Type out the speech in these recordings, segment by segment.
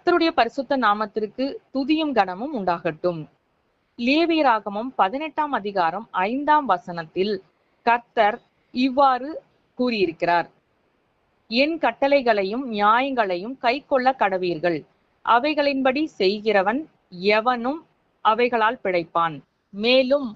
கர்த்தருடைய பரிசுத்த நாமத்திற்கு துதியும் கனமும் உண்டாகட்டும். லேவியராகமம் 18ஆம் அதிகாரம் 5ஆம் வசனத்தில் கர்த்தர் இவ்வாறு கூறியிருக்கிறார்: என் கட்டளைகளையும் நியாயங்களையும் கைக்கொள்ள கடவீர்கள். அவைகளின்படி செய்கிறவன் எவனும் அவைகளால் பிழைப்பான். மேலும்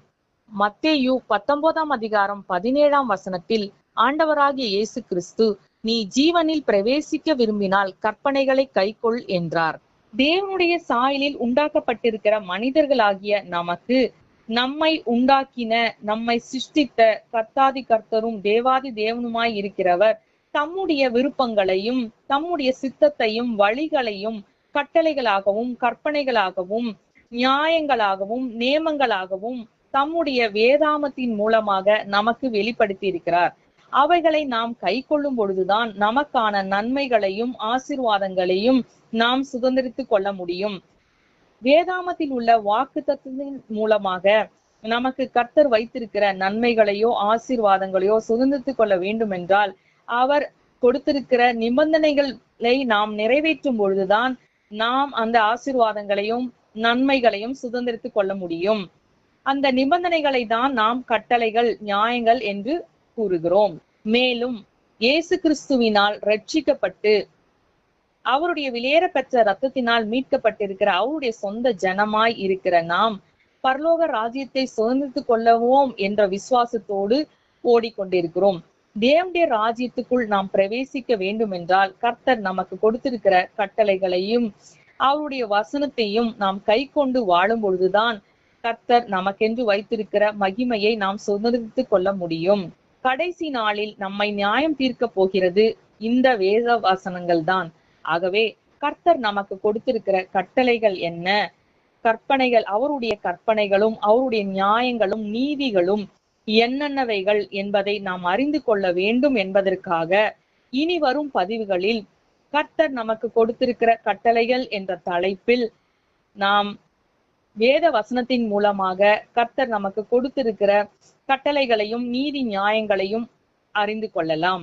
மத்தேயு 19ஆம் அதிகாரம் 17ஆம் வசனத்தில் ஆண்டவராகிய இயேசு கிறிஸ்து, நீ ஜீவனில் பிரவேசிக்க விரும்பினால் கற்பனைகளை கைக்கொள் என்றார். தேவனுடைய சாயலில் உண்டாக்கப்பட்டிருக்கிற மனிதர்களாகிய நமக்கு நம்மை உண்டாக்கின, நம்மை சிருஷ்டித்த கர்த்தாதி கர்த்தரும் தேவாதி தேவனுமாய் இருக்கிறவர் தம்முடைய விருப்பங்களையும் தம்முடைய சித்தத்தையும் வழிகளையும் கட்டளைகளாகவும் கற்பனைகளாகவும் நியாயங்களாகவும் நேமங்களாகவும் தம்முடைய வேதாமத்தின் மூலமாக நமக்கு வெளிப்படுத்தி இருக்கிறார். அவைகளை நாம் கை கொள்ளும் பொழுதுதான் நமக்கான நன்மைகளையும் ஆசீர்வாதங்களையும் நாம் சுதந்திரித்துக் கொள்ள முடியும். வேதாமத்தில் உள்ள வாக்குத்தத்தத்தின் மூலமாக நமக்கு கர்த்தர் வைத்திருக்கிற நன்மைகளையோ ஆசீர்வாதங்களையோ சுதந்திரித்துக் கொள்ள வேண்டும் என்றால் அவர் கொடுத்திருக்கிற நிபந்தனைகளை நாம் நிறைவேற்றும் பொழுதுதான் நாம் அந்த ஆசீர்வாதங்களையும் நன்மைகளையும் சுதந்திரித்துக் கொள்ள முடியும். அந்த நிபந்தனைகளை தான் நாம் கட்டளைகள், நியாயங்கள் என்று கூறுகிறோம். மேலும் இயேசு கிறிஸ்துவினால் ரட்சிக்கப்பட்டு அவருடைய விலையேற பெற்ற இரத்தத்தினால் மீட்கப்பட்டிருக்கிற அவருடைய சொந்த ஜனமாய் இருக்கிற நாம் பரலோக ராஜ்யத்தை சுதந்திரித்துக் கொள்ளவோம் என்ற விசுவாசத்தோடு ஓடிக்கொண்டிருக்கிறோம். தேவனுடைய ராஜ்யத்துக்குள் நாம் பிரவேசிக்க வேண்டும் என்றால் கர்த்தர் நமக்கு கொடுத்திருக்கிற கட்டளைகளையும் அவருடைய வசனத்தையும் நாம் கை கொண்டு வாழும் பொழுதுதான் கர்த்தர் நமக்கென்று வைத்திருக்கிற மகிமையை நாம் சுதந்திரித்துக் கொள்ள முடியும். கடைசி நாளில் நம்மை நியாயம் தீர்க்க போகிறது இந்த வேத வசனங்கள் தான். ஆகவே கர்த்தர் நமக்கு கொடுத்திருக்கிற கட்டளைகள் என்ன, கற்பனைகள், அவருடைய கற்பனைகளும் அவருடைய நியாயங்களும் நீதிகளும் என்னென்னவைகள் என்பதை நாம் அறிந்து கொள்ள வேண்டும் என்பதற்காக இனி வரும் பதிவுகளில் கர்த்தர் நமக்கு கொடுத்திருக்கிற கட்டளைகள் என்ற தலைப்பில் நாம் வேத வசனத்தின் மூலமாக கர்த்தர் நமக்கு கொடுத்திருக்கிற கட்டளைகளையும் நீதி நியாயங்களையும் அறிந்து கொள்ளலாம்.